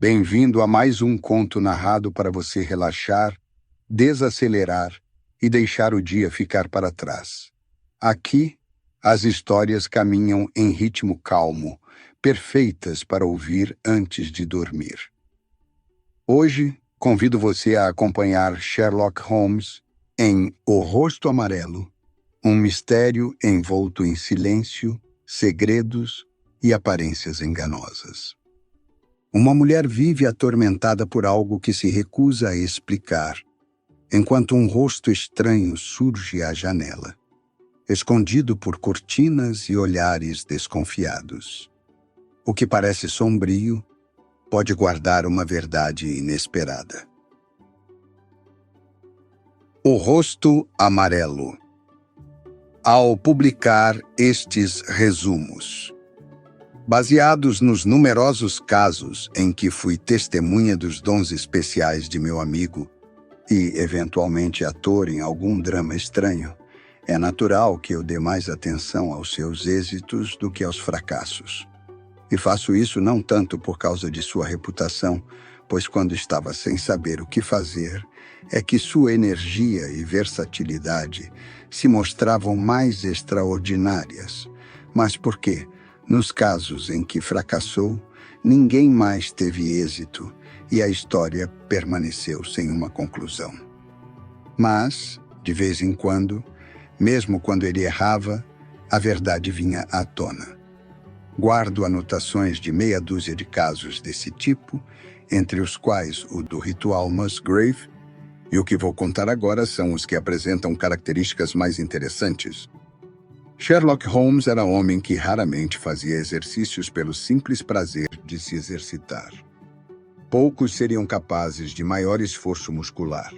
Bem-vindo a mais um conto narrado para você relaxar, desacelerar e deixar o dia ficar para trás. Aqui, as histórias caminham em ritmo calmo, perfeitas para ouvir antes de dormir. Hoje, convido você a acompanhar Sherlock Holmes em O Rosto Amarelo, um mistério envolto em silêncio, segredos e aparências enganosas. Uma mulher vive atormentada por algo que se recusa a explicar, enquanto um rosto estranho surge à janela, escondido por cortinas e olhares desconfiados. O que parece sombrio pode guardar uma verdade inesperada. O Rosto Amarelo. Ao publicar estes resumos, baseados nos numerosos casos em que fui testemunha dos dons especiais de meu amigo e, eventualmente, ator em algum drama estranho, é natural que eu dê mais atenção aos seus êxitos do que aos fracassos. E faço isso não tanto por causa de sua reputação, pois quando estava sem saber o que fazer, é que sua energia e versatilidade se mostravam mais extraordinárias, mas porque, nos casos em que fracassou, ninguém mais teve êxito e a história permaneceu sem uma conclusão. Mas, de vez em quando, mesmo quando ele errava, a verdade vinha à tona. Guardo anotações de meia dúzia de casos desse tipo, entre os quais o do ritual Musgrave, e o que vou contar agora são os que apresentam características mais interessantes. Sherlock Holmes era um homem que raramente fazia exercícios pelo simples prazer de se exercitar. Poucos seriam capazes de maior esforço muscular,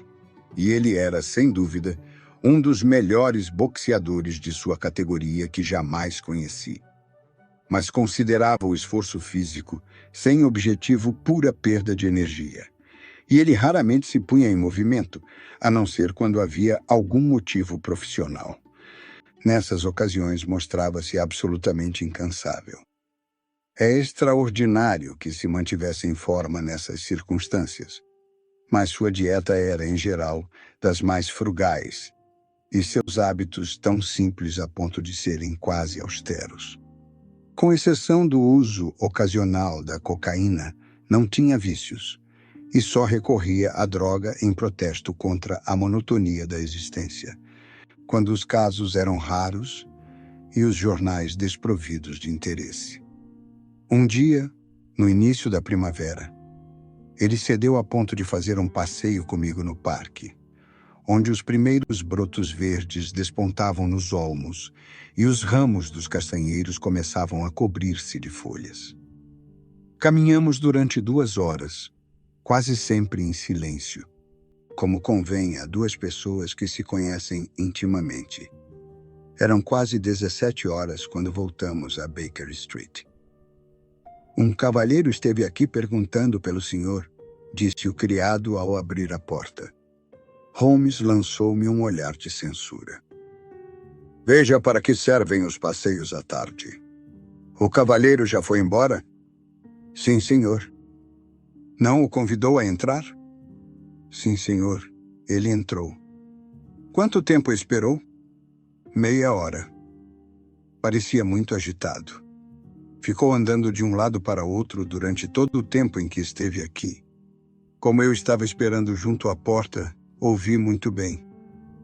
e ele era, sem dúvida, um dos melhores boxeadores de sua categoria que jamais conheci. Mas considerava o esforço físico, sem objetivo, pura perda de energia. E ele raramente se punha em movimento, a não ser quando havia algum motivo profissional. Nessas ocasiões, mostrava-se absolutamente incansável. É extraordinário que se mantivesse em forma nessas circunstâncias, mas sua dieta era, em geral, das mais frugais, e seus hábitos tão simples a ponto de serem quase austeros. Com exceção do uso ocasional da cocaína, não tinha vícios, e só recorria à droga em protesto contra a monotonia da existência, quando os casos eram raros e os jornais desprovidos de interesse. Um dia, no início da primavera, ele cedeu a ponto de fazer um passeio comigo no parque, onde os primeiros brotos verdes despontavam nos olmos e os ramos dos castanheiros começavam a cobrir-se de folhas. Caminhamos durante 2 horas, quase sempre em silêncio, como convém a 2 pessoas que se conhecem intimamente. Eram quase 17 horas quando voltamos a Baker Street. Um cavalheiro esteve aqui perguntando pelo senhor, disse o criado ao abrir a porta. Holmes lançou-me um olhar de censura. Veja para que servem os passeios à tarde. O cavalheiro já foi embora? Sim, senhor. Não o convidou a entrar? Sim, senhor. Ele entrou. Quanto tempo esperou? Meia hora. Parecia muito agitado. Ficou andando de um lado para outro durante todo o tempo em que esteve aqui. Como eu estava esperando junto à porta, ouvi muito bem.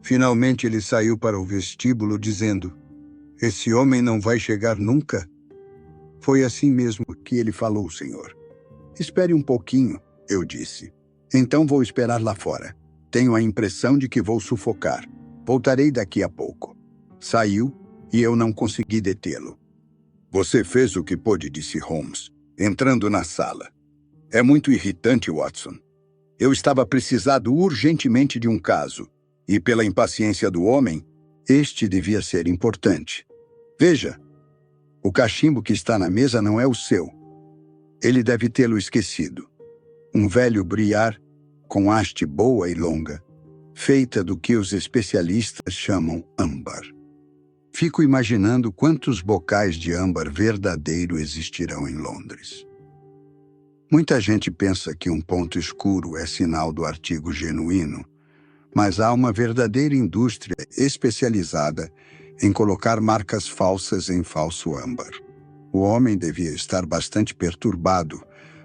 Finalmente ele saiu para o vestíbulo dizendo: "Esse homem não vai chegar nunca?" Foi assim mesmo que ele falou, senhor. Espere um pouquinho, eu disse. Então vou esperar lá fora. Tenho a impressão de que vou sufocar. Voltarei daqui a pouco. Saiu e eu não consegui detê-lo. Você fez o que pôde, disse Holmes, entrando na sala. É muito irritante, Watson. Eu estava precisando urgentemente de um caso, e pela impaciência do homem, este devia ser importante. Veja, o cachimbo que está na mesa não é o seu. Ele deve tê-lo esquecido. Um velho briar com haste boa e longa, feita do que os especialistas chamam âmbar. Fico imaginando quantos bocais de âmbar verdadeiro existirão em Londres. Muita gente pensa que um ponto escuro é sinal do artigo genuíno, mas há uma verdadeira indústria especializada em colocar marcas falsas em falso âmbar. O homem devia estar bastante perturbado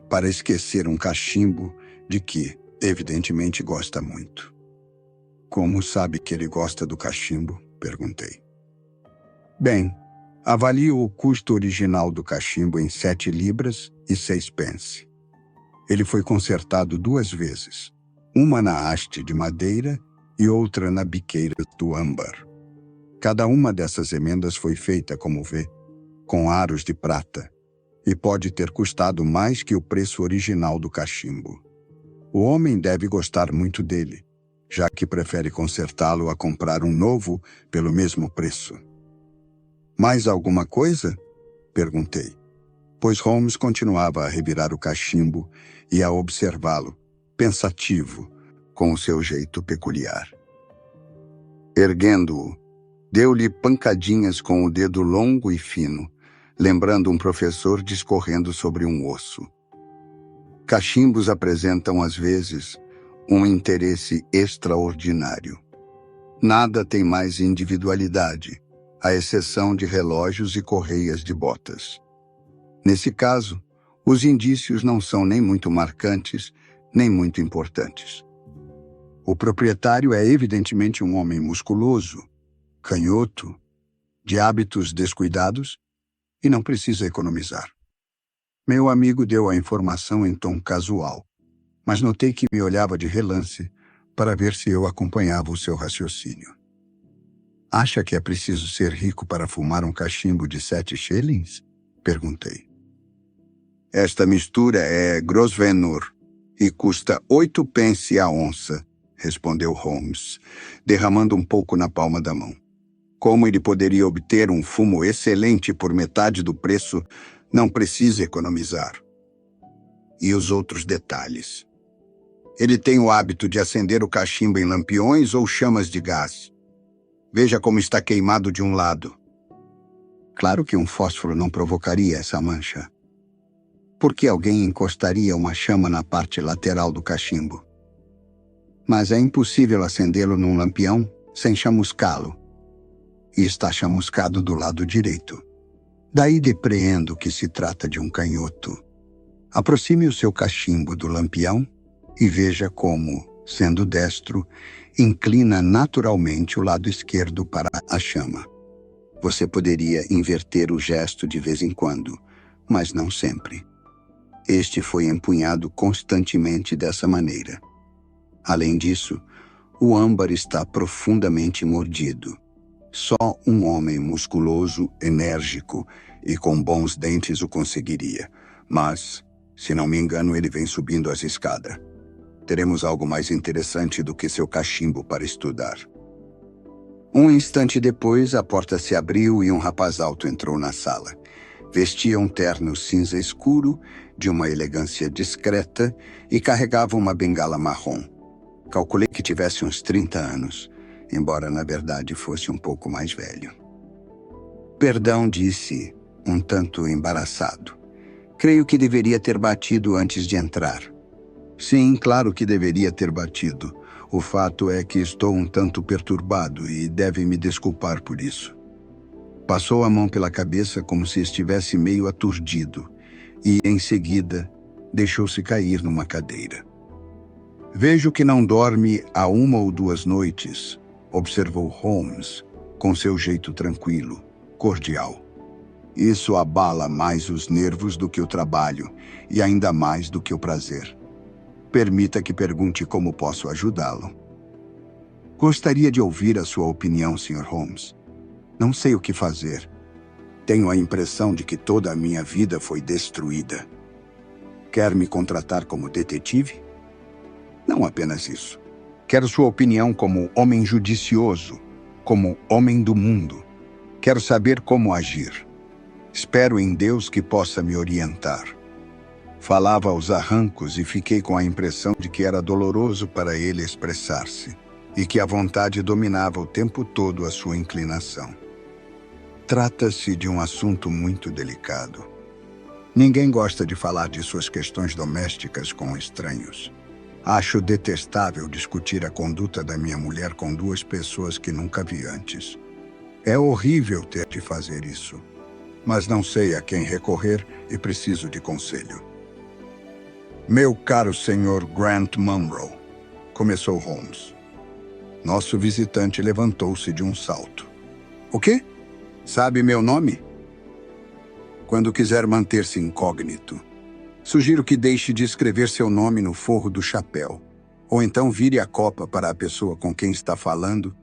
para esquecer um cachimbo de que, evidentemente, gosta muito. Como sabe que ele gosta do cachimbo? Perguntei. Bem, avalio o custo original do cachimbo em 7 libras e 6 pence. Ele foi consertado 2 vezes, uma na haste de madeira e outra na biqueira do âmbar. Cada uma dessas emendas foi feita, como vê, com aros de prata, e pode ter custado mais que o preço original do cachimbo. O homem deve gostar muito dele, já que prefere consertá-lo a comprar um novo pelo mesmo preço. Mais alguma coisa? Perguntei, pois Holmes continuava a revirar o cachimbo e a observá-lo, pensativo, com o seu jeito peculiar. Erguendo-o, deu-lhe pancadinhas com o dedo longo e fino, lembrando um professor discorrendo sobre um osso. Cachimbos apresentam, às vezes, um interesse extraordinário. Nada tem mais individualidade, à exceção de relógios e correias de botas. Nesse caso, os indícios não são nem muito marcantes, nem muito importantes. O proprietário é evidentemente um homem musculoso, canhoto, de hábitos descuidados e não precisa economizar. Meu amigo deu a informação em tom casual, mas notei que me olhava de relance para ver se eu acompanhava o seu raciocínio. Acha que é preciso ser rico para fumar um cachimbo de 7 shillings? Perguntei. Esta mistura é Grosvenor e custa 8 pence a onça, respondeu Holmes, derramando um pouco na palma da mão. Como ele poderia obter um fumo excelente por metade do preço, não precisa economizar. E os outros detalhes? Ele tem o hábito de acender o cachimbo em lampiões ou chamas de gás. Veja como está queimado de um lado. Claro que um fósforo não provocaria essa mancha. Por que alguém encostaria uma chama na parte lateral do cachimbo? Mas é impossível acendê-lo num lampião sem chamuscá-lo. E está chamuscado do lado direito. Daí depreendo que se trata de um canhoto. Aproxime o seu cachimbo do lampião e veja como, sendo destro, inclina naturalmente o lado esquerdo para a chama. Você poderia inverter o gesto de vez em quando, mas não sempre. Este foi empunhado constantemente dessa maneira. Além disso, o âmbar está profundamente mordido. Só um homem musculoso, enérgico e com bons dentes o conseguiria. Mas, se não me engano, ele vem subindo as escadas. Teremos algo mais interessante do que seu cachimbo para estudar. Um instante depois, a porta se abriu e um rapaz alto entrou na sala. Vestia um terno cinza escuro, de uma elegância discreta, e carregava uma bengala marrom. Calculei que tivesse uns 30 anos, embora na verdade fosse um pouco mais velho. Perdão, disse, um tanto embaraçado. Creio que deveria ter batido antes de entrar. Sim, claro que deveria ter batido. O fato é que estou um tanto perturbado e deve me desculpar por isso. Passou a mão pela cabeça como se estivesse meio aturdido e, em seguida, deixou-se cair numa cadeira. Vejo que não dorme há 1 ou 2 noites, observou Holmes, com seu jeito tranquilo, cordial. Isso abala mais os nervos do que o trabalho e ainda mais do que o prazer. Permita que pergunte como posso ajudá-lo. Gostaria de ouvir a sua opinião, Sr. Holmes. Não sei o que fazer. Tenho a impressão de que toda a minha vida foi destruída. Quer me contratar como detetive? Não apenas isso. Quero sua opinião como homem judicioso, como homem do mundo. Quero saber como agir. Espero em Deus que possa me orientar. Falava aos arrancos e fiquei com a impressão de que era doloroso para ele expressar-se e que a vontade dominava o tempo todo a sua inclinação. Trata-se de um assunto muito delicado. Ninguém gosta de falar de suas questões domésticas com estranhos. Acho detestável discutir a conduta da minha mulher com duas pessoas que nunca vi antes. É horrível ter de fazer isso, mas não sei a quem recorrer e preciso de conselho. Meu caro Sr. Grant Munro, começou Holmes. Nosso visitante levantou-se de um salto. O quê? Sabe meu nome? Quando quiser manter-se incógnito, sugiro que deixe de escrever seu nome no forro do chapéu, ou então vire a copa para a pessoa com quem está falando,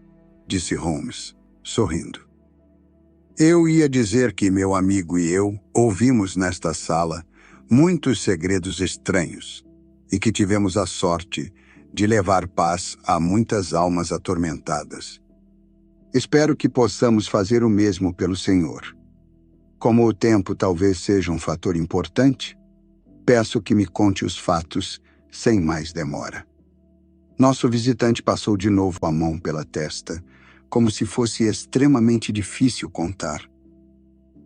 disse Holmes, sorrindo. Eu ia dizer que meu amigo e eu ouvimos nesta sala muitos segredos estranhos e que tivemos a sorte de levar paz a muitas almas atormentadas. Espero que possamos fazer o mesmo pelo Senhor. Como o tempo talvez seja um fator importante, peço que me conte os fatos sem mais demora. Nosso visitante passou de novo a mão pela testa, como se fosse extremamente difícil contar.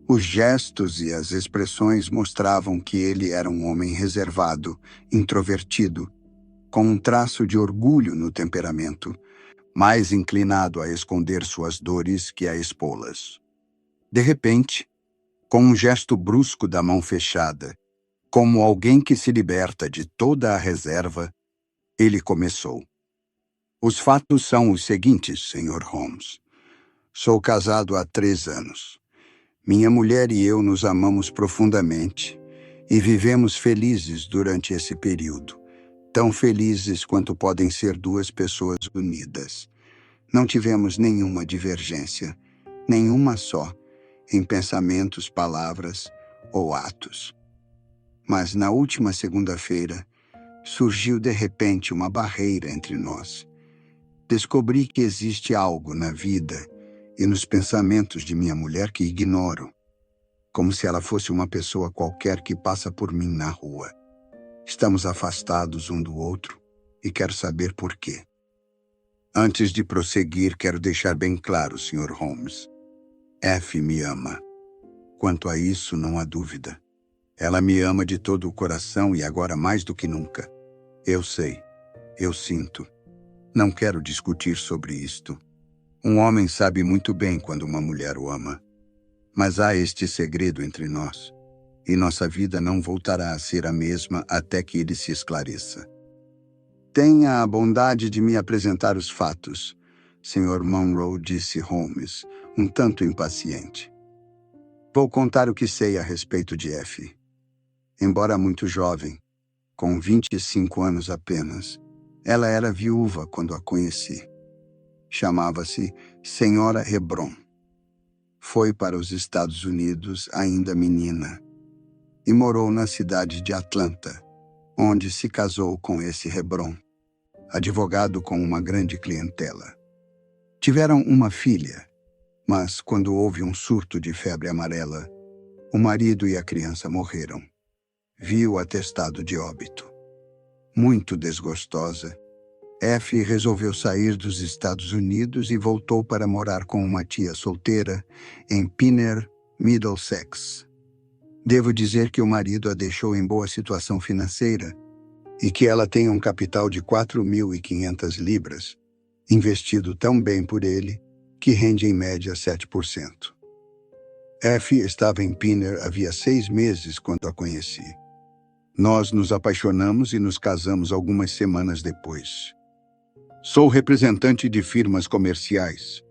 Os gestos e as expressões mostravam que ele era um homem reservado, introvertido, com um traço de orgulho no temperamento, mais inclinado a esconder suas dores que a expô-las. De repente, com um gesto brusco da mão fechada, como alguém que se liberta de toda a reserva, ele começou. Os fatos são os seguintes, Sr. Holmes. Sou casado há 3 anos. Minha mulher e eu nos amamos profundamente e vivemos felizes durante esse período, tão felizes quanto podem ser duas pessoas unidas. Não tivemos nenhuma divergência, nenhuma só, em pensamentos, palavras ou atos. Mas na última segunda-feira, surgiu de repente uma barreira entre nós. Descobri que existe algo na vida e nos pensamentos de minha mulher que ignoro, como se ela fosse uma pessoa qualquer que passa por mim na rua. Estamos afastados um do outro e quero saber por quê. Antes de prosseguir, quero deixar bem claro, Sr. Holmes. F me ama. Quanto a isso, não há dúvida. Ela me ama de todo o coração e agora mais do que nunca. Eu sei. Eu sinto. Não quero discutir sobre isto. Um homem sabe muito bem quando uma mulher o ama. Mas há este segredo entre nós, e nossa vida não voltará a ser a mesma até que ele se esclareça. Tenha a bondade de me apresentar os fatos, Sr. Munro, disse Holmes, um tanto impaciente. Vou contar o que sei a respeito de F. Embora muito jovem, com 25 anos apenas, ela era viúva quando a conheci. Chamava-se Senhora Hebron. Foi para os Estados Unidos ainda menina e morou na cidade de Atlanta, onde se casou com esse Hebron, advogado com uma grande clientela. Tiveram uma filha, mas quando houve um surto de febre amarela, o marido e a criança morreram. Vi o atestado de óbito. Muito desgostosa, F resolveu sair dos Estados Unidos e voltou para morar com uma tia solteira em Pinner, Middlesex. Devo dizer que o marido a deixou em boa situação financeira e que ela tem um capital de 4.500 libras, investido tão bem por ele que rende em média 7%. F estava em Pinner havia 6 meses quando a conheci. Nós nos apaixonamos e nos casamos algumas semanas depois. Sou representante de firmas comerciais.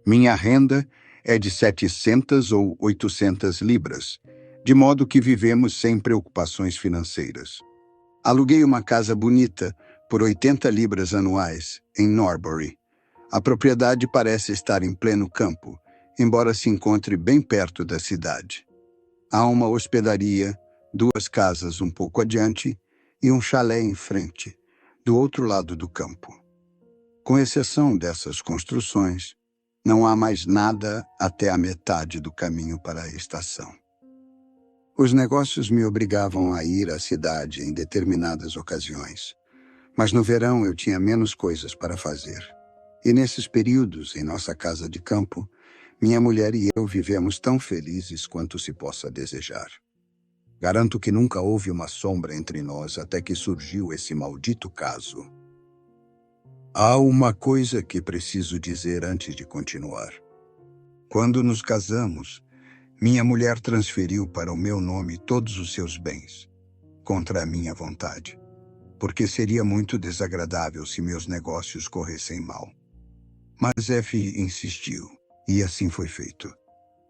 Minha renda é de 700 ou 800 libras, de modo que vivemos sem preocupações financeiras. Aluguei uma casa bonita por 80 libras anuais, em Norbury. A propriedade parece estar em pleno campo, embora se encontre bem perto da cidade. Há uma hospedaria, 2 casas um pouco adiante e um chalé em frente, do outro lado do campo. Com exceção dessas construções, não há mais nada até a metade do caminho para a estação. Os negócios me obrigavam a ir à cidade em determinadas ocasiões, mas no verão eu tinha menos coisas para fazer. E nesses períodos, em nossa casa de campo, minha mulher e eu vivemos tão felizes quanto se possa desejar. Garanto que nunca houve uma sombra entre nós até que surgiu esse maldito caso. Há uma coisa que preciso dizer antes de continuar. Quando nos casamos, minha mulher transferiu para o meu nome todos os seus bens, contra a minha vontade, porque seria muito desagradável se meus negócios corressem mal. Mas F insistiu, e assim foi feito.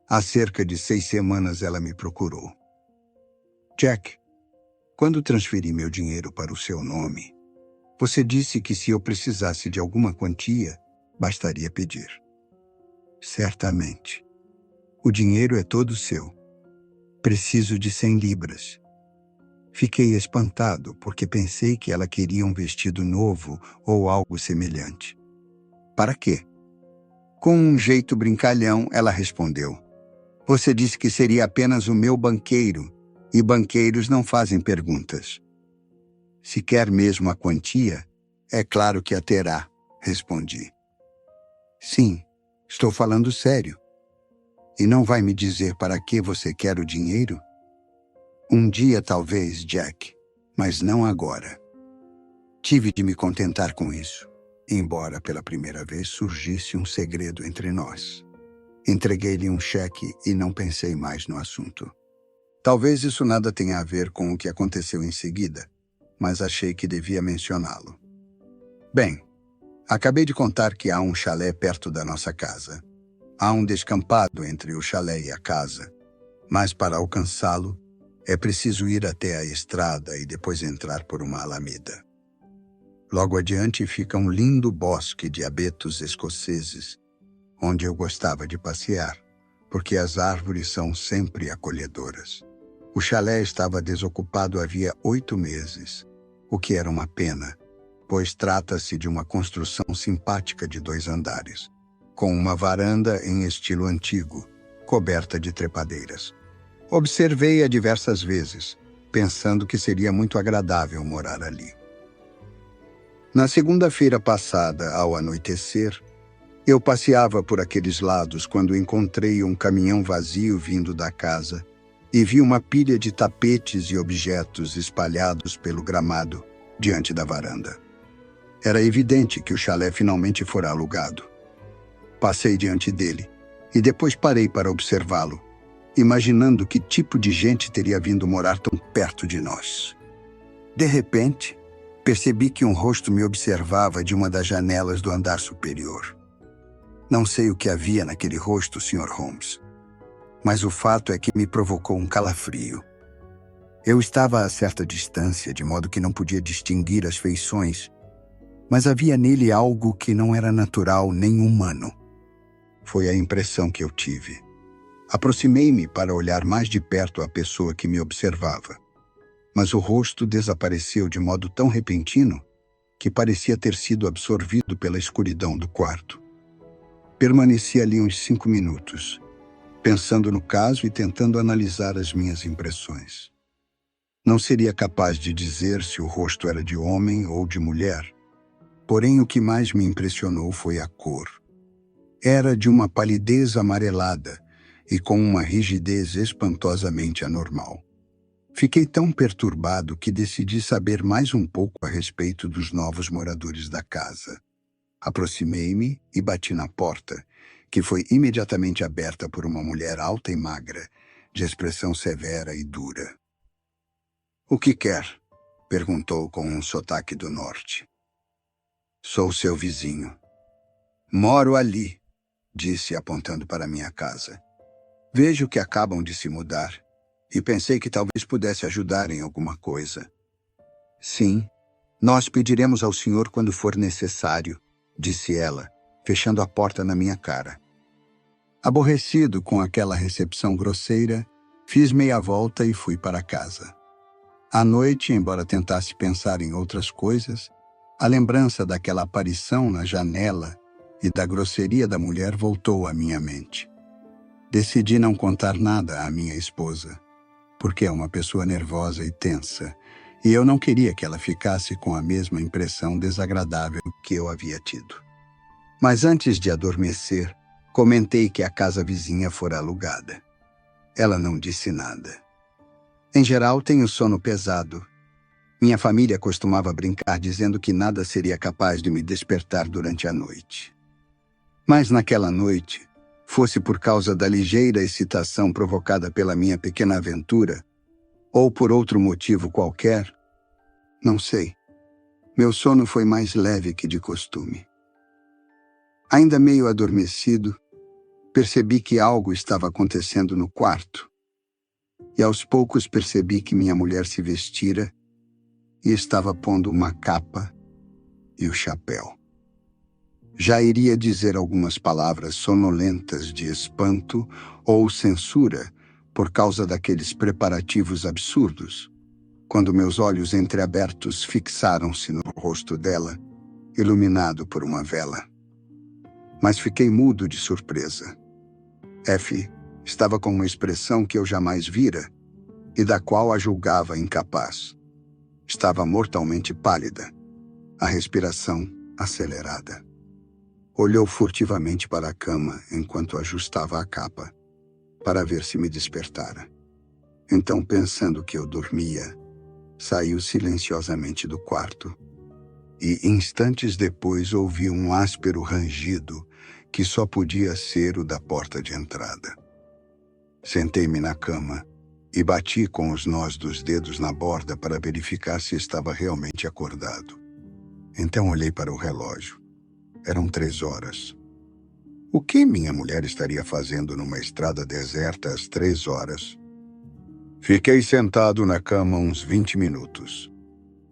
Há cerca de 6 semanas ela me procurou. Jack, quando transferi meu dinheiro para o seu nome, você disse que se eu precisasse de alguma quantia, bastaria pedir. Certamente. O dinheiro é todo seu. Preciso de 100 libras. Fiquei espantado porque pensei que ela queria um vestido novo ou algo semelhante. Para quê? Com um jeito brincalhão, ela respondeu. Você disse que seria apenas o meu banqueiro, e banqueiros não fazem perguntas. Se quer mesmo a quantia, é claro que a terá, respondi. Sim, estou falando sério. E não vai me dizer para que você quer o dinheiro? Um dia talvez, Jack, mas não agora. Tive de me contentar com isso, embora pela primeira vez surgisse um segredo entre nós. Entreguei-lhe um cheque e não pensei mais no assunto. Talvez isso nada tenha a ver com o que aconteceu em seguida, mas achei que devia mencioná-lo. Bem, acabei de contar que há um chalé perto da nossa casa. Há um descampado entre o chalé e a casa, mas para alcançá-lo, é preciso ir até a estrada e depois entrar por uma alameda. Logo adiante fica um lindo bosque de abetos escoceses, onde eu gostava de passear, porque as árvores são sempre acolhedoras. O chalé estava desocupado havia 8 meses, o que era uma pena, pois trata-se de uma construção simpática de 2 andares, com uma varanda em estilo antigo, coberta de trepadeiras. Observei-a diversas vezes, pensando que seria muito agradável morar ali. Na segunda-feira passada, ao anoitecer, eu passeava por aqueles lados quando encontrei um caminhão vazio vindo da casa e vi uma pilha de tapetes e objetos espalhados pelo gramado diante da varanda. Era evidente que o chalé finalmente fora alugado. Passei diante dele e depois parei para observá-lo, imaginando que tipo de gente teria vindo morar tão perto de nós. De repente, percebi que um rosto me observava de uma das janelas do andar superior. Não sei o que havia naquele rosto, Sr. Holmes, mas o fato é que me provocou um calafrio. Eu estava a certa distância, de modo que não podia distinguir as feições, mas havia nele algo que não era natural nem humano. Foi a impressão que eu tive. Aproximei-me para olhar mais de perto a pessoa que me observava, mas o rosto desapareceu de modo tão repentino que parecia ter sido absorvido pela escuridão do quarto. Permaneci ali uns 5 minutos, pensando no caso e tentando analisar as minhas impressões. Não seria capaz de dizer se o rosto era de homem ou de mulher, porém o que mais me impressionou foi a cor. Era de uma palidez amarelada e com uma rigidez espantosamente anormal. Fiquei tão perturbado que decidi saber mais um pouco a respeito dos novos moradores da casa. Aproximei-me e bati na porta, que foi imediatamente aberta por uma mulher alta e magra, de expressão severa e dura. "O que quer?" perguntou com um sotaque do norte. "Sou seu vizinho." "Moro ali", disse apontando para minha casa. "Vejo que acabam de se mudar, e pensei que talvez pudesse ajudar em alguma coisa." "Sim, nós pediremos ao senhor quando for necessário", disse ela, fechando a porta na minha cara. Aborrecido com aquela recepção grosseira, fiz meia volta e fui para casa. À noite, embora tentasse pensar em outras coisas, a lembrança daquela aparição na janela e da grosseria da mulher voltou à minha mente. Decidi não contar nada à minha esposa, porque é uma pessoa nervosa e tensa, e eu não queria que ela ficasse com a mesma impressão desagradável que eu havia tido. Mas antes de adormecer, comentei que a casa vizinha fora alugada. Ela não disse nada. Em geral, tenho sono pesado. Minha família costumava brincar dizendo que nada seria capaz de me despertar durante a noite. Mas naquela noite, fosse por causa da ligeira excitação provocada pela minha pequena aventura, ou por outro motivo qualquer, não sei. Meu sono foi mais leve que de costume. Ainda meio adormecido, percebi que algo estava acontecendo no quarto. E aos poucos percebi que minha mulher se vestira e estava pondo uma capa e o chapéu. Já iria dizer algumas palavras sonolentas de espanto ou censura por causa daqueles preparativos absurdos, quando meus olhos entreabertos fixaram-se no rosto dela, iluminado por uma vela. Mas fiquei mudo de surpresa. F estava com uma expressão que eu jamais vira e da qual a julgava incapaz. Estava mortalmente pálida, a respiração acelerada. Olhou furtivamente para a cama enquanto ajustava a capa, para ver se me despertara. Então, pensando que eu dormia, saiu silenciosamente do quarto e, instantes depois, ouvi um áspero rangido que só podia ser o da porta de entrada. Sentei-me na cama e bati com os nós dos dedos na borda para verificar se estava realmente acordado. Então olhei para o relógio. Eram 3 horas. O que minha mulher estaria fazendo numa estrada deserta às 3 horas? Fiquei sentado na cama uns 20 minutos,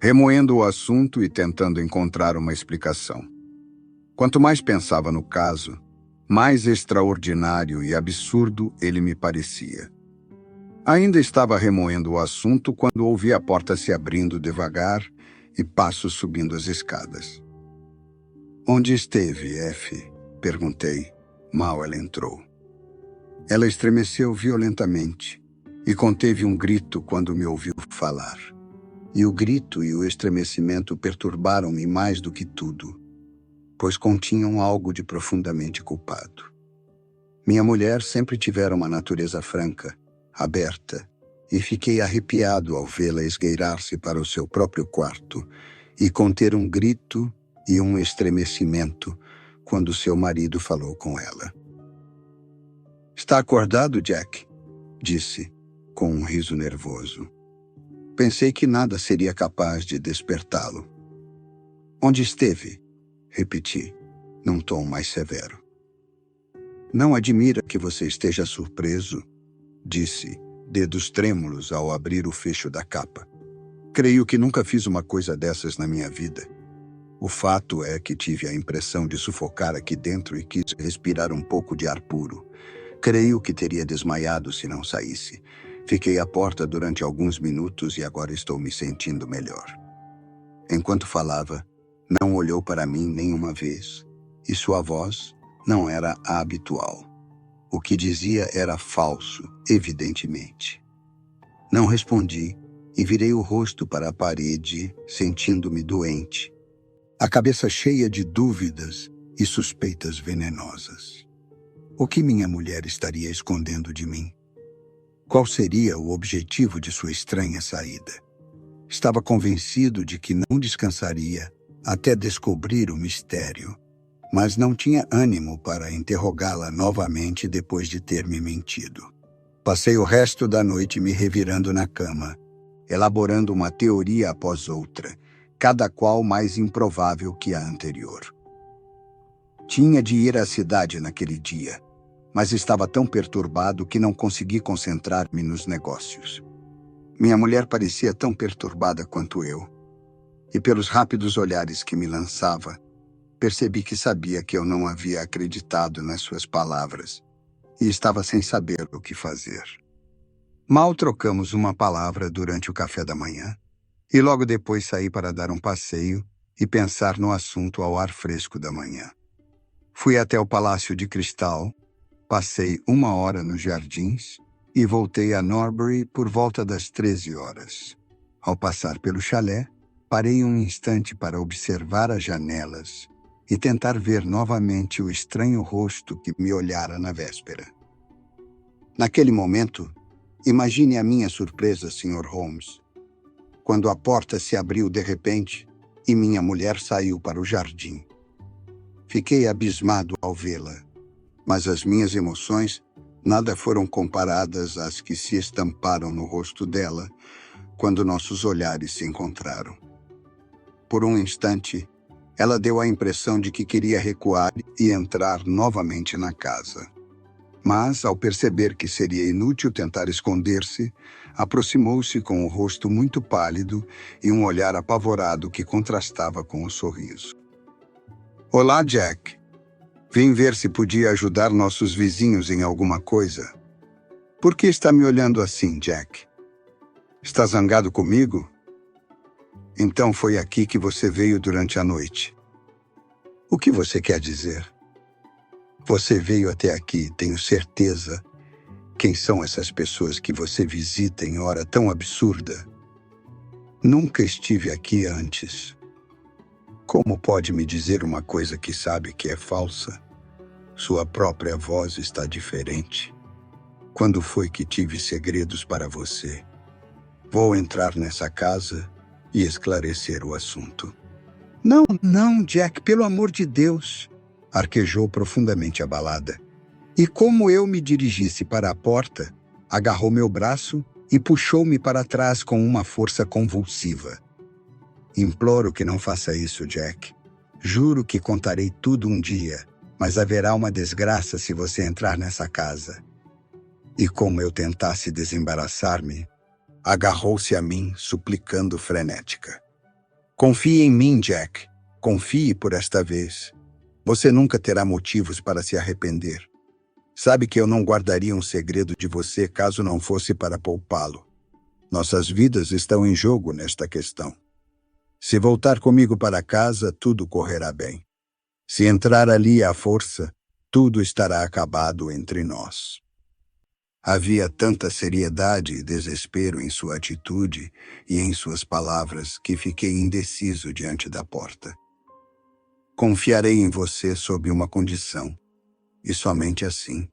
remoendo o assunto e tentando encontrar uma explicação. Quanto mais pensava no caso, mais extraordinário e absurdo ele me parecia. Ainda estava remoendo o assunto quando ouvi a porta se abrindo devagar e passos subindo as escadas. "Onde esteve, F?" perguntei, mal ela entrou. Ela estremeceu violentamente e conteve um grito quando me ouviu falar. E o grito e o estremecimento perturbaram-me mais do que tudo, pois continham algo de profundamente culpado. Minha mulher sempre tivera uma natureza franca, aberta, e fiquei arrepiado ao vê-la esgueirar-se para o seu próprio quarto e conter um grito e um estremecimento quando seu marido falou com ela. "Está acordado, Jack?" disse, com um riso nervoso. Pensei que nada seria capaz de despertá-lo. "Onde esteve?" repeti, num tom mais severo. "Não admira que você esteja surpreso", disse, dedos trêmulos ao abrir o fecho da capa. "Creio que nunca fiz uma coisa dessas na minha vida. O fato é que tive a impressão de sufocar aqui dentro e quis respirar um pouco de ar puro. Creio que teria desmaiado se não saísse. Fiquei à porta durante alguns minutos e agora estou me sentindo melhor." Enquanto falava, não olhou para mim nenhuma vez, e sua voz não era a habitual. O que dizia era falso, evidentemente. Não respondi e virei o rosto para a parede, sentindo-me doente, a cabeça cheia de dúvidas e suspeitas venenosas. O que minha mulher estaria escondendo de mim? Qual seria o objetivo de sua estranha saída? Estava convencido de que não descansaria até descobrir o mistério, mas não tinha ânimo para interrogá-la novamente depois de ter me mentido. Passei o resto da noite me revirando na cama, elaborando uma teoria após outra, cada qual mais improvável que a anterior. Tinha de ir à cidade naquele dia, mas estava tão perturbado que não consegui concentrar-me nos negócios. Minha mulher parecia tão perturbada quanto eu, e pelos rápidos olhares que me lançava, percebi que sabia que eu não havia acreditado nas suas palavras e estava sem saber o que fazer. Mal trocamos uma palavra durante o café da manhã, e logo depois saí para dar um passeio e pensar no assunto ao ar fresco da manhã. Fui até o Palácio de Cristal, passei 1 hora nos jardins e voltei a Norbury por volta das 13 horas. Ao passar pelo chalé, parei um instante para observar as janelas e tentar ver novamente o estranho rosto que me olhara na véspera. Naquele momento, Imagine a minha surpresa, Sr. Holmes, quando a porta se abriu de repente e minha mulher saiu para o jardim. Fiquei abismado ao vê-la, mas as minhas emoções nada foram comparadas às que se estamparam no rosto dela quando nossos olhares se encontraram. Por um instante, ela deu a impressão de que queria recuar e entrar novamente na casa. Mas, ao perceber que seria inútil tentar esconder-se, aproximou-se com o rosto muito pálido e um olhar apavorado que contrastava com o sorriso. Olá, Jack. Vim ver se podia ajudar nossos vizinhos em alguma coisa. Por que está me olhando assim, Jack? Está zangado comigo? Então foi aqui que você veio durante a noite. O que você quer dizer? Você veio até aqui, tenho certeza. Quem são essas pessoas que você visita em hora tão absurda? Nunca estive aqui antes. Como pode me dizer uma coisa que sabe que é falsa? Sua própria voz está diferente. Quando foi que tive segredos para você? Vou entrar nessa casa e esclarecer o assunto. Não, não, Jack, pelo amor de Deus! Arquejou profundamente abalada. E como eu me dirigisse para a porta, agarrou meu braço e puxou-me para trás com uma força convulsiva. Imploro que não faça isso, Jack. Juro que contarei tudo um dia, mas haverá uma desgraça se você entrar nessa casa. E como eu tentasse desembaraçar-me, agarrou-se a mim, suplicando frenética. Confie em mim, Jack. Confie por esta vez. Você nunca terá motivos para se arrepender. Sabe que eu não guardaria um segredo de você caso não fosse para poupá-lo. Nossas vidas estão em jogo nesta questão. Se voltar comigo para casa, tudo correrá bem. Se entrar ali à força, tudo estará acabado entre nós. Havia tanta seriedade e desespero em sua atitude e em suas palavras que fiquei indeciso diante da porta. Confiarei em você sob uma condição, e somente assim.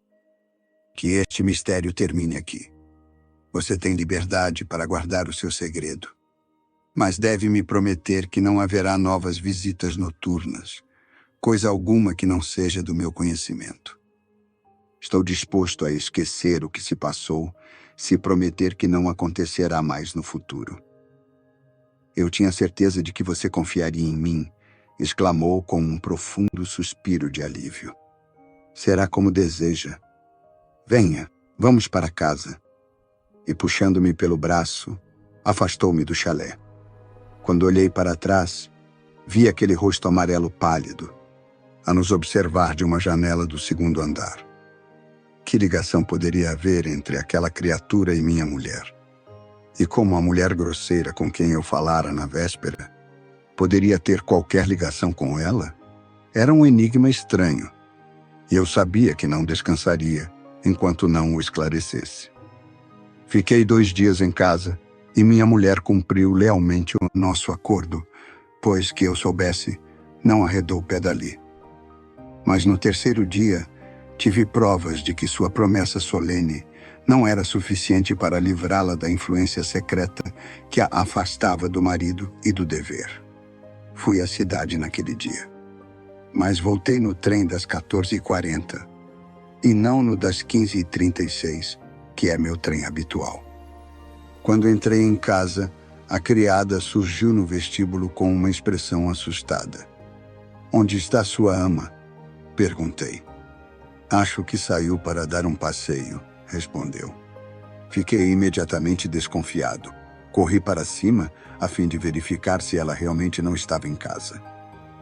Que este mistério termine aqui. Você tem liberdade para guardar o seu segredo, mas deve me prometer que não haverá novas visitas noturnas, coisa alguma que não seja do meu conhecimento. Estou disposto a esquecer o que se passou, se prometer que não acontecerá mais no futuro. Eu tinha certeza de que você confiaria em mim, exclamou com um profundo suspiro de alívio. Será como deseja. Venha, vamos para casa. E puxando-me pelo braço, afastou-me do chalé. Quando olhei para trás, vi aquele rosto amarelo pálido, a nos observar de uma janela do segundo andar. Que ligação poderia haver entre aquela criatura e minha mulher? E como a mulher grosseira com quem eu falara na véspera poderia ter qualquer ligação com ela? Era um enigma estranho, e eu sabia que não descansaria enquanto não o esclarecesse. Fiquei 2 dias em casa e minha mulher cumpriu lealmente o nosso acordo, pois que eu soubesse, não arredou o pé dali. Mas no 3º dia, tive provas de que sua promessa solene não era suficiente para livrá-la da influência secreta que a afastava do marido e do dever. Fui à cidade naquele dia, mas voltei no trem das 14h40 e não no das 15h36, que é meu trem habitual. Quando entrei em casa, a criada surgiu no vestíbulo com uma expressão assustada. "Onde está sua ama?" perguntei. "Acho que saiu para dar um passeio", respondeu. Fiquei imediatamente desconfiado. Corri para cima a fim de verificar se ela realmente não estava em casa.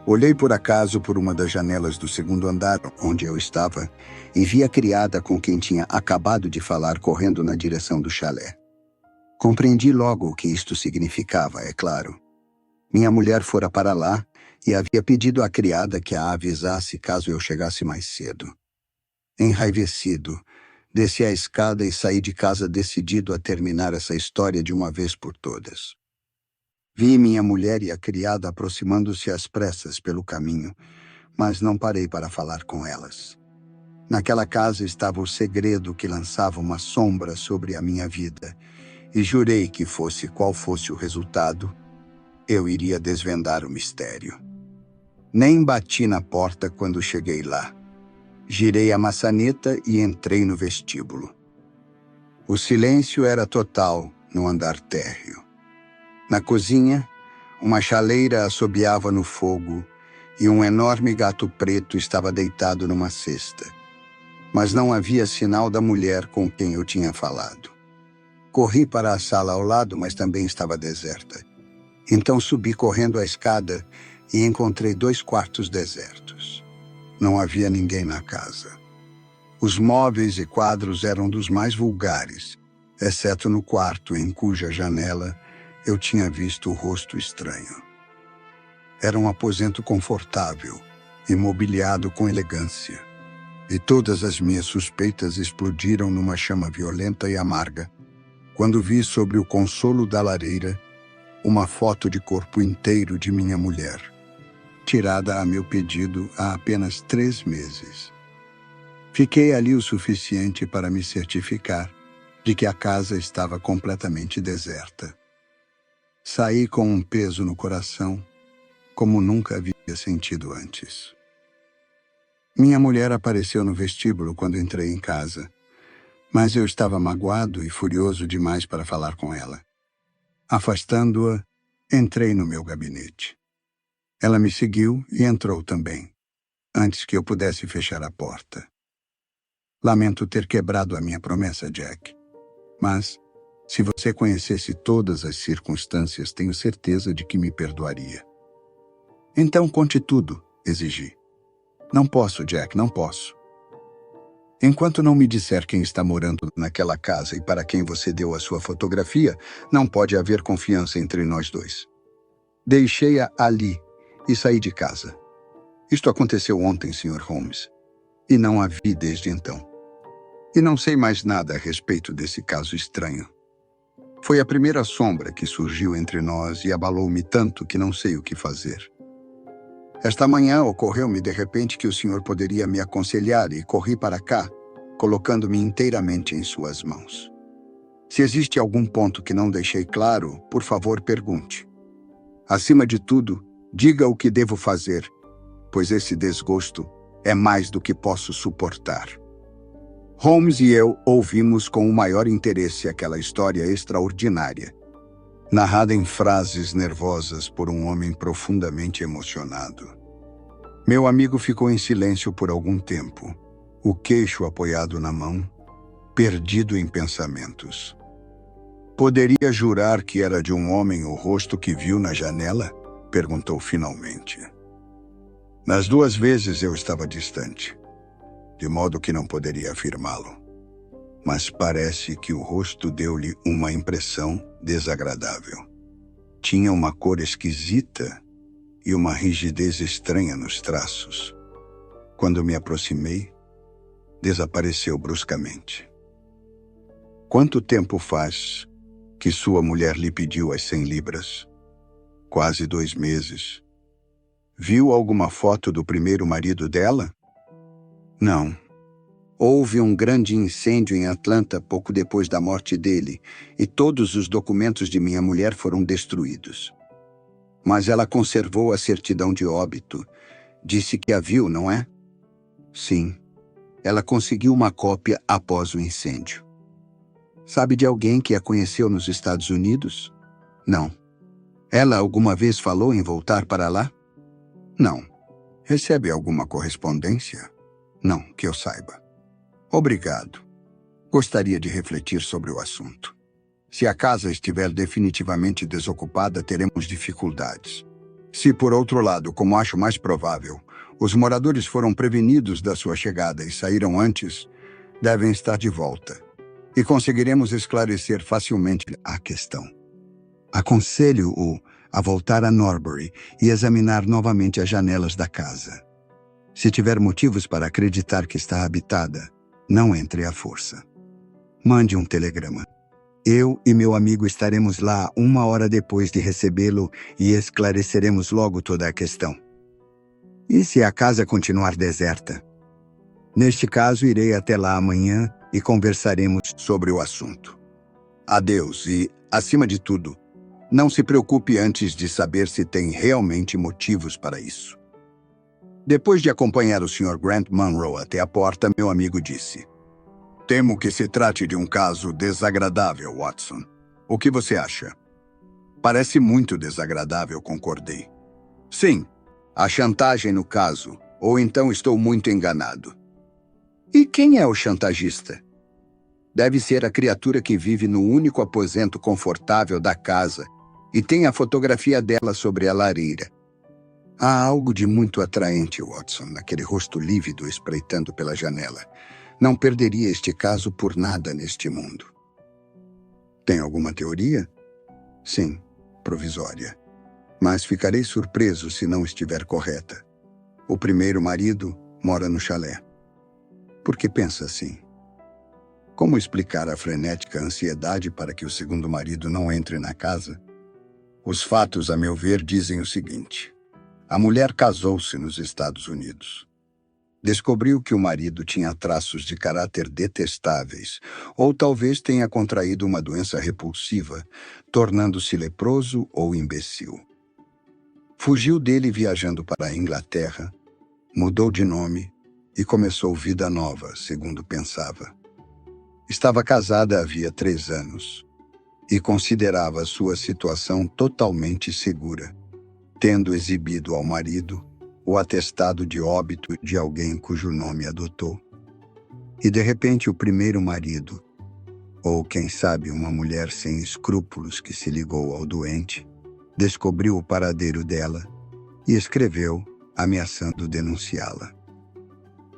Olhei por acaso por uma das janelas do 2º andar, onde eu estava, e vi a criada com quem tinha acabado de falar correndo na direção do chalé. Compreendi logo o que isto significava, é claro. Minha mulher fora para lá e havia pedido à criada que a avisasse caso eu chegasse mais cedo. Enraivecido, desci a escada e saí de casa decidido a terminar essa história de uma vez por todas. Vi minha mulher e a criada aproximando-se às pressas pelo caminho, mas não parei para falar com elas. Naquela casa estava o segredo que lançava uma sombra sobre a minha vida, e jurei que fosse qual fosse o resultado, eu iria desvendar o mistério. Nem bati na porta quando cheguei lá. Girei a maçaneta e entrei no vestíbulo. O silêncio era total no andar térreo. Na cozinha, uma chaleira assobiava no fogo e um enorme gato preto estava deitado numa cesta. Mas não havia sinal da mulher com quem eu tinha falado. Corri para a sala ao lado, mas também estava deserta. Então subi correndo a escada e encontrei 2 quartos desertos. Não havia ninguém na casa. Os móveis e quadros eram dos mais vulgares, exceto no quarto em cuja janela eu tinha visto o rosto estranho. Era um aposento confortável e mobiliado com elegância. E todas as minhas suspeitas explodiram numa chama violenta e amarga, quando vi sobre o consolo da lareira uma foto de corpo inteiro de minha mulher, tirada a meu pedido há apenas 3 meses. Fiquei ali o suficiente para me certificar de que a casa estava completamente deserta. Saí com um peso no coração, como nunca havia sentido antes. Minha mulher apareceu no vestíbulo quando entrei em casa, mas eu estava magoado e furioso demais para falar com ela. Afastando-a, entrei no meu gabinete. Ela me seguiu e entrou também, antes que eu pudesse fechar a porta. Lamento ter quebrado a minha promessa, Jack, mas, se você conhecesse todas as circunstâncias, tenho certeza de que me perdoaria. Então conte tudo, exigi. Não posso, Jack, não posso. Enquanto não me disser quem está morando naquela casa e para quem você deu a sua fotografia, não pode haver confiança entre nós dois. Deixei-a ali e saí de casa. Isto aconteceu ontem, Sr. Holmes, e não a vi desde então. E não sei mais nada a respeito desse caso estranho. Foi a primeira sombra que surgiu entre nós e abalou-me tanto que não sei o que fazer. Esta manhã ocorreu-me de repente que o senhor poderia me aconselhar e corri para cá, colocando-me inteiramente em suas mãos. Se existe algum ponto que não deixei claro, por favor, pergunte. Acima de tudo, diga o que devo fazer, pois esse desgosto é mais do que posso suportar. Holmes e eu ouvimos com o maior interesse aquela história extraordinária, narrada em frases nervosas por um homem profundamente emocionado. Meu amigo ficou em silêncio por algum tempo, o queixo apoiado na mão, perdido em pensamentos. Poderia jurar que era de um homem o rosto que viu na janela? Perguntou finalmente. Nas 2 vezes eu estava distante, de modo que não poderia afirmá-lo. Mas parece que o rosto deu-lhe uma impressão desagradável. Tinha uma cor esquisita e uma rigidez estranha nos traços. Quando me aproximei, desapareceu bruscamente. Quanto tempo faz que sua mulher lhe pediu as 100 libras? Quase 2 meses. Viu alguma foto do primeiro marido dela? Não. Houve um grande incêndio em Atlanta pouco depois da morte dele, e todos os documentos de minha mulher foram destruídos. Mas ela conservou a certidão de óbito. Disse que a viu, não é? Sim. Ela conseguiu uma cópia após o incêndio. Sabe de alguém que a conheceu nos Estados Unidos? Não. Ela alguma vez falou em voltar para lá? Não. Recebe alguma correspondência? Não, que eu saiba. Obrigado. Gostaria de refletir sobre o assunto. Se a casa estiver definitivamente desocupada, teremos dificuldades. Se, por outro lado, como acho mais provável, os moradores foram prevenidos da sua chegada e saíram antes, devem estar de volta. E conseguiremos esclarecer facilmente a questão. Aconselho-o a voltar a Norbury e examinar novamente as janelas da casa. Se tiver motivos para acreditar que está habitada, não entre à força. Mande um telegrama. Eu e meu amigo estaremos lá 1 hora depois de recebê-lo e esclareceremos logo toda a questão. E se a casa continuar deserta? Neste caso, irei até lá amanhã e conversaremos sobre o assunto. Adeus e, acima de tudo, não se preocupe antes de saber se tem realmente motivos para isso. Depois de acompanhar o Sr. Grant Munro até a porta, meu amigo disse: Temo que se trate de um caso desagradável, Watson. O que você acha? Parece muito desagradável, concordei. Sim, a chantagem no caso, ou então estou muito enganado. E quem é o chantagista? Deve ser a criatura que vive no único aposento confortável da casa e tem a fotografia dela sobre a lareira. Há algo de muito atraente, Watson, naquele rosto lívido espreitando pela janela. Não perderia este caso por nada neste mundo. Tem alguma teoria? Sim, provisória. Mas ficarei surpreso se não estiver correta. O primeiro marido mora no chalé. Por que pensa assim? Como explicar a frenética ansiedade para que o segundo marido não entre na casa? Os fatos, a meu ver, dizem o seguinte. A mulher casou-se nos Estados Unidos. Descobriu que o marido tinha traços de caráter detestáveis, ou talvez tenha contraído uma doença repulsiva, tornando-se leproso ou imbecil. Fugiu dele viajando para a Inglaterra, mudou de nome e começou vida nova, segundo pensava. Estava casada havia 3 anos e considerava sua situação totalmente segura, tendo exibido ao marido o atestado de óbito de alguém cujo nome adotou. E de repente o primeiro marido, ou quem sabe uma mulher sem escrúpulos que se ligou ao doente, descobriu o paradeiro dela e escreveu, ameaçando denunciá-la.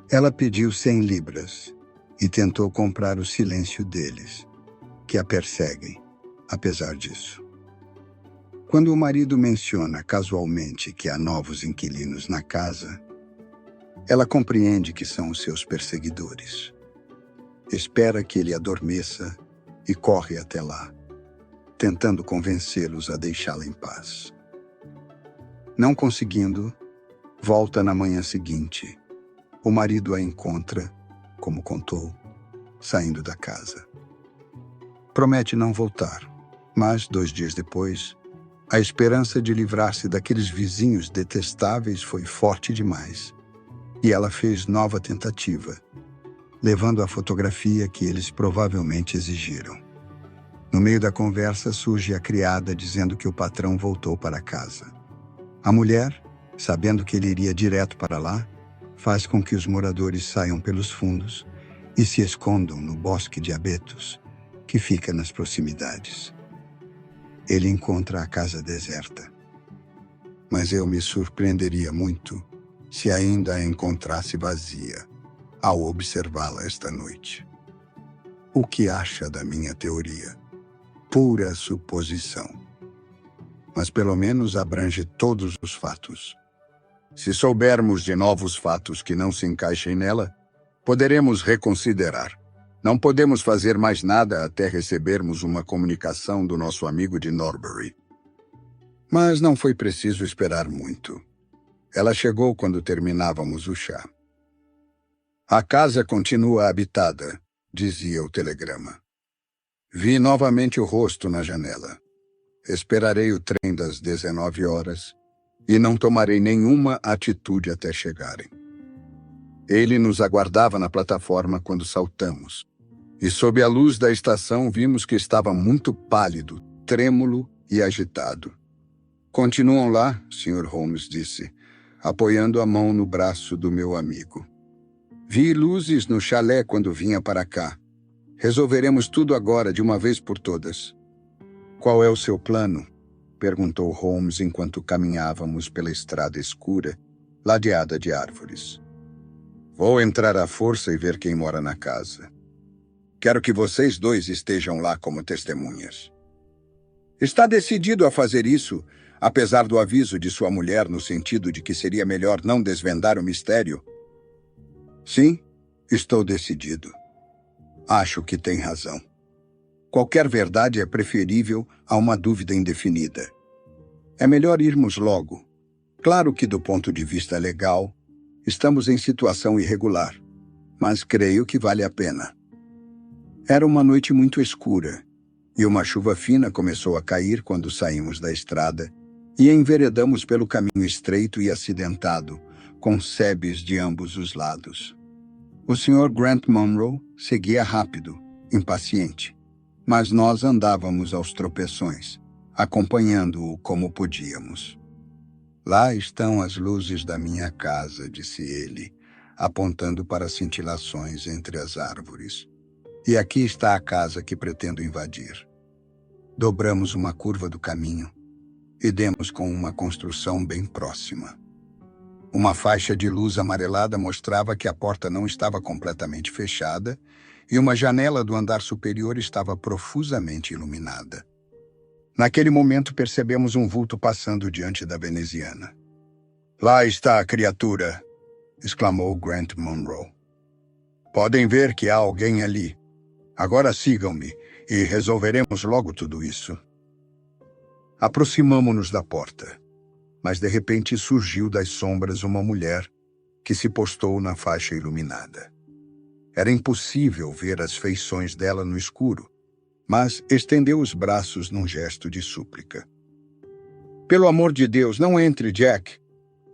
Ela pediu 100 libras e tentou comprar o silêncio deles, que a perseguem, apesar disso. Quando o marido menciona casualmente que há novos inquilinos na casa, ela compreende que são os seus perseguidores. Espera que ele adormeça e corre até lá, tentando convencê-los a deixá-la em paz. Não conseguindo, volta na manhã seguinte. O marido a encontra, como contou, saindo da casa. Promete não voltar, mas 2 dias depois, a esperança de livrar-se daqueles vizinhos detestáveis foi forte demais, e ela fez nova tentativa, levando a fotografia que eles provavelmente exigiram. No meio da conversa surge a criada dizendo que o patrão voltou para casa. A mulher, sabendo que ele iria direto para lá, faz com que os moradores saiam pelos fundos e se escondam no bosque de abetos, que fica nas proximidades. Ele encontra a casa deserta. Mas eu me surpreenderia muito se ainda a encontrasse vazia ao observá-la esta noite. O que acha da minha teoria? Pura suposição. Mas pelo menos abrange todos os fatos. Se soubermos de novos fatos que não se encaixem nela, poderemos reconsiderar. Não podemos fazer mais nada até recebermos uma comunicação do nosso amigo de Norbury. Mas não foi preciso esperar muito. Ela chegou quando terminávamos o chá. A casa continua habitada, dizia o telegrama. Vi novamente o rosto na janela. Esperarei o trem das 19 horas e não tomarei nenhuma atitude até chegarem. Ele nos aguardava na plataforma quando saltamos. E sob a luz da estação vimos que estava muito pálido, trêmulo e agitado. Continuam lá, Sr. Holmes disse, apoiando a mão no braço do meu amigo. Vi luzes no chalé quando vinha para cá. Resolveremos tudo agora, de uma vez por todas. Qual é o seu plano? Perguntou Holmes enquanto caminhávamos pela estrada escura, ladeada de árvores. Vou entrar à força e ver quem mora na casa. Quero que vocês 2 estejam lá como testemunhas. Está decidido a fazer isso, apesar do aviso de sua mulher no sentido de que seria melhor não desvendar o mistério? Sim, estou decidido. Acho que tem razão. Qualquer verdade é preferível a uma dúvida indefinida. É melhor irmos logo. Claro que, do ponto de vista legal, estamos em situação irregular. mas creio que vale a pena. Era uma noite muito escura, e uma chuva fina começou a cair quando saímos da estrada e enveredamos pelo caminho estreito e acidentado, com sebes de ambos os lados. O Sr. Grant Munro seguia rápido, impaciente, mas nós andávamos aos tropeções, acompanhando-o como podíamos. Lá estão as luzes da minha casa, disse ele, apontando para as cintilações entre as árvores. E aqui está a casa que pretendo invadir. Dobramos uma curva do caminho e demos com uma construção bem próxima. Uma faixa de luz amarelada mostrava que a porta não estava completamente fechada e uma janela do andar superior estava profusamente iluminada. Naquele momento percebemos um vulto passando diante da veneziana. "Lá está a criatura!" exclamou Grant Munro. "Podem ver que há alguém ali. Agora sigam-me e resolveremos logo tudo isso." Aproximamo-nos da porta, mas de repente surgiu das sombras uma mulher que se postou na faixa iluminada. Era impossível ver as feições dela no escuro, mas estendeu os braços num gesto de súplica. "Pelo amor de Deus, não entre, Jack.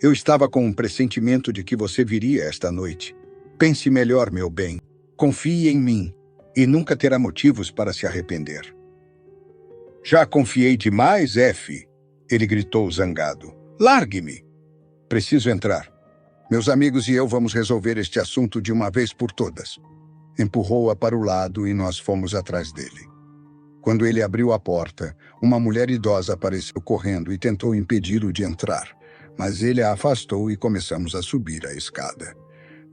Eu estava com um pressentimento de que você viria esta noite. Pense melhor, meu bem. Confie em mim, e nunca terá motivos para se arrepender." "Já confiei demais, F", ele gritou zangado. "Largue-me! Preciso entrar. Meus amigos e eu vamos resolver este assunto de uma vez por todas." Empurrou-a para o lado e nós fomos atrás dele. Quando ele abriu a porta, uma mulher idosa apareceu correndo e tentou impedi-lo de entrar, mas ele a afastou e começamos a subir a escada.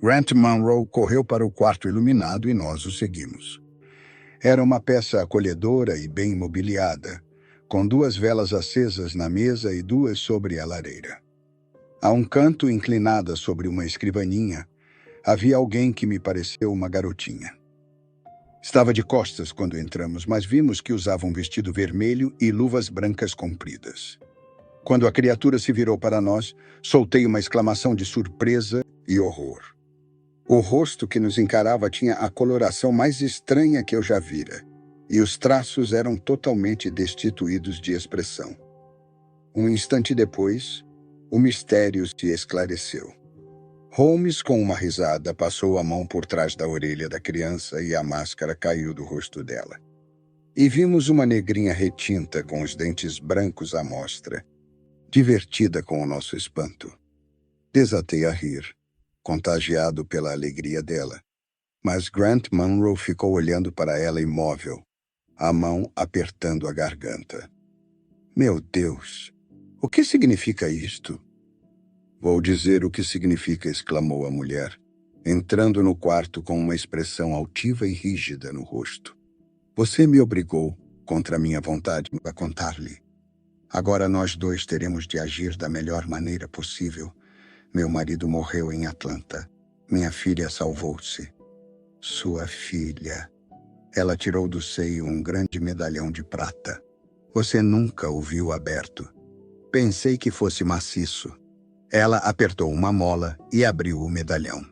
Grant Munro correu para o quarto iluminado e nós o seguimos. Era uma peça acolhedora e bem mobiliada, com 2 velas acesas na mesa e 2 sobre a lareira. A um canto, inclinada sobre uma escrivaninha, havia alguém que me pareceu uma garotinha. Estava de costas quando entramos, mas vimos que usava um vestido vermelho e luvas brancas compridas. Quando a criatura se virou para nós, soltei uma exclamação de surpresa e horror. O rosto que nos encarava tinha a coloração mais estranha que eu já vira, e os traços eram totalmente destituídos de expressão. Um instante depois, o mistério se esclareceu. Holmes, com uma risada, passou a mão por trás da orelha da criança e a máscara caiu do rosto dela. E vimos uma negrinha retinta com os dentes brancos à mostra, divertida com o nosso espanto. Desatei a rir, contagiado pela alegria dela, mas Grant Munro ficou olhando para ela imóvel, a mão apertando a garganta. "Meu Deus, o que significa isto?" "Vou dizer o que significa", exclamou a mulher, entrando no quarto com uma expressão altiva e rígida no rosto. "Você me obrigou, contra minha vontade, a contar-lhe. Agora nós 2 teremos de agir da melhor maneira possível. Meu marido morreu em Atlanta. Minha filha salvou-se." "Sua filha." Ela tirou do seio um grande medalhão de prata. "Você nunca o viu aberto. Pensei que fosse maciço." Ela apertou uma mola e abriu o medalhão.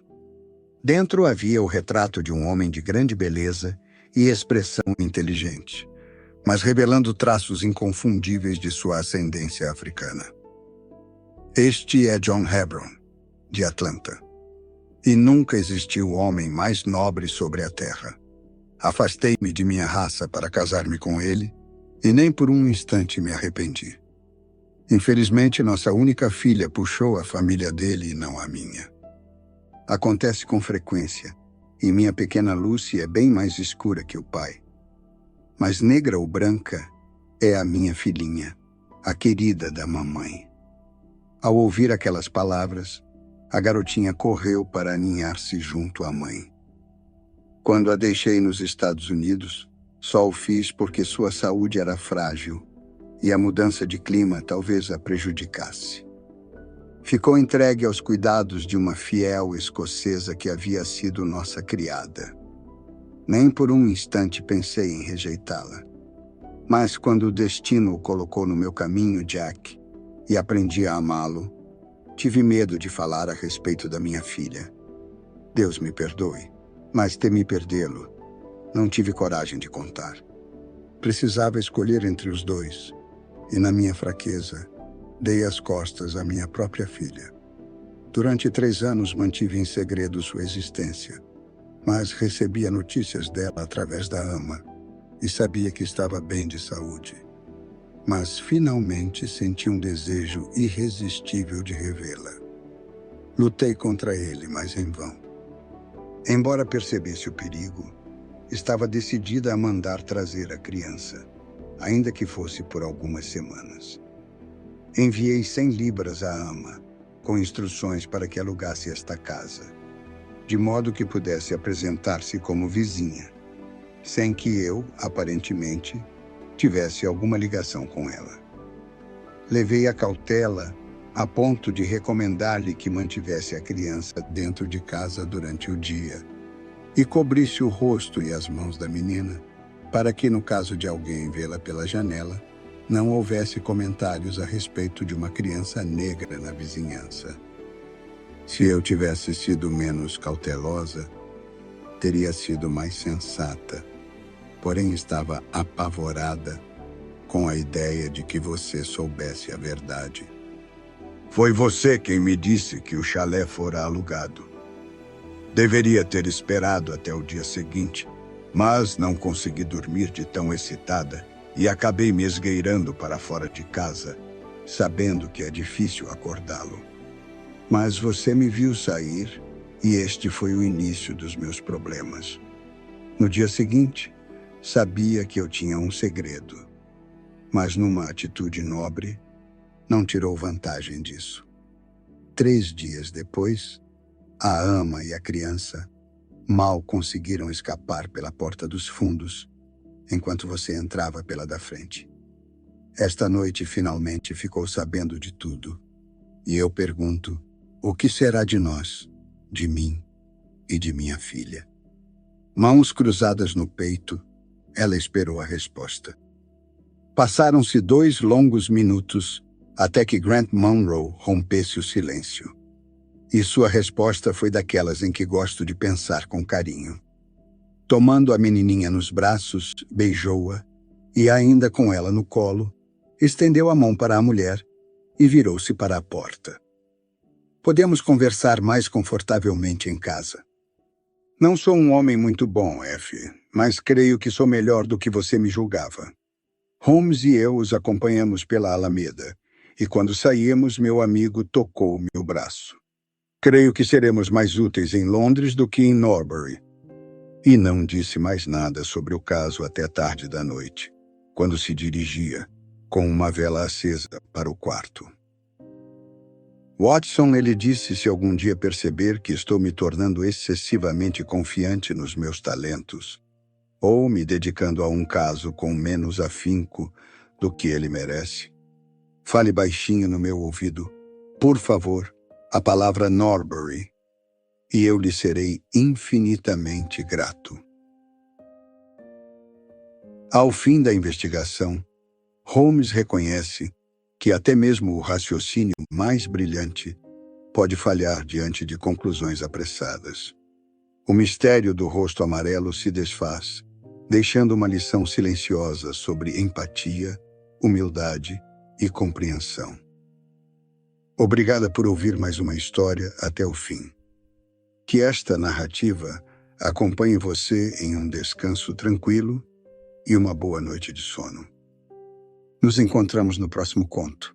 Dentro havia o retrato de um homem de grande beleza e expressão inteligente, mas revelando traços inconfundíveis de sua ascendência africana. "Este é John Hebron, de Atlanta. E nunca existiu homem mais nobre sobre a terra. Afastei-me de minha raça para casar-me com ele, e nem por um instante me arrependi. Infelizmente, nossa única filha puxou a família dele e não a minha. Acontece com frequência, e minha pequena Lucy é bem mais escura que o pai. Mas negra ou branca é a minha filhinha, a querida da mamãe." Ao ouvir aquelas palavras, a garotinha correu para aninhar-se junto à mãe. Quando a deixei nos Estados Unidos, só o fiz porque sua saúde era frágil e a mudança de clima talvez a prejudicasse. Ficou entregue aos cuidados de uma fiel escocesa que havia sido nossa criada. Nem por um instante pensei em rejeitá-la. Mas quando o destino o colocou no meu caminho, Jack, e aprendi a amá-lo, tive medo de falar a respeito da minha filha. Deus me perdoe, mas temi perdê-lo. Não tive coragem de contar. Precisava escolher entre os dois, e na minha fraqueza, dei as costas à minha própria filha. Durante 3 anos mantive em segredo sua existência, mas recebia notícias dela através da ama e sabia que estava bem de saúde. Mas finalmente senti um desejo irresistível de revê-la. Lutei contra ele, mas em vão. Embora percebesse o perigo, estava decidida a mandar trazer a criança, ainda que fosse por algumas semanas. Enviei 100 libras à ama, com instruções para que alugasse esta casa, de modo que pudesse apresentar-se como vizinha, sem que eu, aparentemente, tivesse alguma ligação com ela. Levei a cautela a ponto de recomendar-lhe que mantivesse a criança dentro de casa durante o dia e cobrisse o rosto e as mãos da menina, para que, no caso de alguém vê-la pela janela, não houvesse comentários a respeito de uma criança negra na vizinhança. Se eu tivesse sido menos cautelosa, teria sido mais sensata, porém estava apavorada com a ideia de que você soubesse a verdade. Foi você quem me disse que o chalé fora alugado. Deveria ter esperado até o dia seguinte, mas não consegui dormir de tão excitada e acabei me esgueirando para fora de casa, sabendo que é difícil acordá-lo. Mas você me viu sair e este foi o início dos meus problemas. No dia seguinte, sabia que eu tinha um segredo, mas numa atitude nobre, não tirou vantagem disso. 3 dias depois, a ama e a criança mal conseguiram escapar pela porta dos fundos, enquanto você entrava pela da frente. Esta noite finalmente ficou sabendo de tudo, e eu pergunto, o que será de nós, de mim e de minha filha? Mãos cruzadas no peito, ela esperou a resposta. Passaram-se 2 longos minutos até que Grant Monroe rompesse o silêncio. E sua resposta foi daquelas em que gosto de pensar com carinho. Tomando a menininha nos braços, beijou-a e, ainda com ela no colo, estendeu a mão para a mulher e virou-se para a porta. Podemos conversar mais confortavelmente em casa. Não sou um homem muito bom, F, mas creio que sou melhor do que você me julgava. Holmes e eu os acompanhamos pela Alameda, e quando saímos, meu amigo tocou meu braço. Creio que seremos mais úteis em Londres do que em Norbury. E não disse mais nada sobre o caso até tarde da noite, quando se dirigia, com uma vela acesa, para o quarto. Watson, ele disse, se algum dia perceber que estou me tornando excessivamente confiante nos meus talentos, ou me dedicando a um caso com menos afinco do que ele merece, fale baixinho no meu ouvido, por favor, a palavra Norbury, e eu lhe serei infinitamente grato. Ao fim da investigação, Holmes reconhece que até mesmo o raciocínio mais brilhante pode falhar diante de conclusões apressadas. O mistério do rosto amarelo se desfaz, deixando uma lição silenciosa sobre empatia, humildade e compreensão. Obrigada por ouvir mais uma história até o fim. Que esta narrativa acompanhe você em um descanso tranquilo e uma boa noite de sono. Nos encontramos no próximo conto.